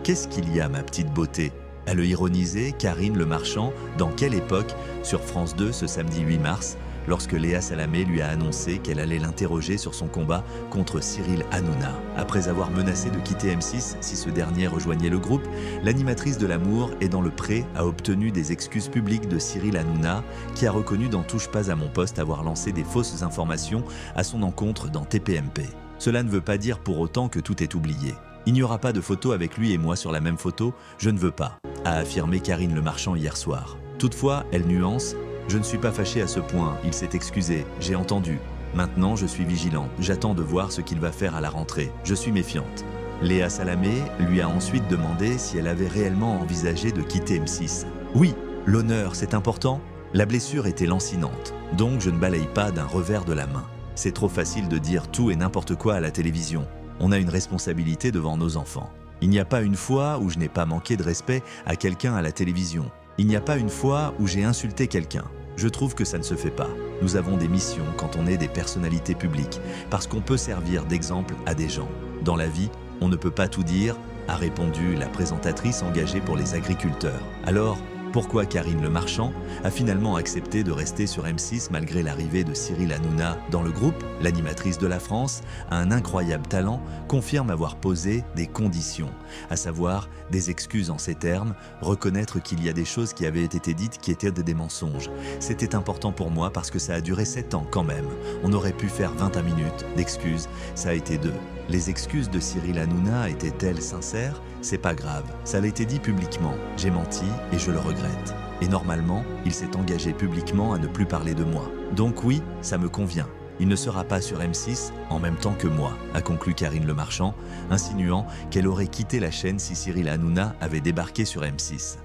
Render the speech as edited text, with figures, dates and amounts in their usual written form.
Qu'est-ce qu'il y a, ma petite beauté? A le ironisé Karine Le Marchand dans Quelle époque sur France 2 ce samedi 8 mars, lorsque Léa Salamé lui a annoncé qu'elle allait l'interroger sur son combat contre Cyril Hanouna. Après avoir menacé de quitter M6 si ce dernier rejoignait le groupe, l'animatrice de l'amour est dans le pré a obtenu des excuses publiques de Cyril Hanouna, qui a reconnu dans Touche pas à mon poste avoir lancé des fausses informations à son encontre dans TPMP. Cela ne veut pas dire pour autant que tout est oublié. Il n'y aura pas de photo avec lui et moi sur la même photo, je ne veux pas, a affirmé Karine Le Marchand hier soir. Toutefois, elle nuance: je ne suis pas fâché à ce point, il s'est excusé, j'ai entendu. Maintenant, je suis vigilante, j'attends de voir ce qu'il va faire à la rentrée, je suis méfiante. Léa Salamé lui a ensuite demandé si elle avait réellement envisagé de quitter M6. Oui, l'honneur, c'est important. La blessure était lancinante, donc je ne balaye pas d'un revers de la main. C'est trop facile de dire tout et n'importe quoi à la télévision. On a une responsabilité devant nos enfants. Il n'y a pas une fois où je n'ai pas manqué de respect à quelqu'un à la télévision. Il n'y a pas une fois où j'ai insulté quelqu'un. Je trouve que ça ne se fait pas. Nous avons des missions quand on est des personnalités publiques, parce qu'on peut servir d'exemple à des gens. Dans la vie, on ne peut pas tout dire, a répondu la présentatrice engagée pour les agriculteurs. Alors, pourquoi Karine Le Marchand a finalement accepté de rester sur M6 malgré l'arrivée de Cyril Hanouna dans le groupe? L'animatrice de la France a un incroyable talent, confirme avoir posé des conditions, à savoir des excuses en ces termes, reconnaître qu'il y a des choses qui avaient été dites qui étaient des mensonges. C'était important pour moi parce que ça a duré 7 ans quand même. On aurait pu faire 21 minutes d'excuses, ça a été 2. Les excuses de Cyril Hanouna étaient-elles sincères? C'est pas grave, ça l'a été dit publiquement. J'ai menti et je le regrette. Et normalement, il s'est engagé publiquement à ne plus parler de moi. Donc oui, ça me convient. Il ne sera pas sur M6 en même temps que moi, a conclu Karine Le Marchand, insinuant qu'elle aurait quitté la chaîne si Cyril Hanouna avait débarqué sur M6.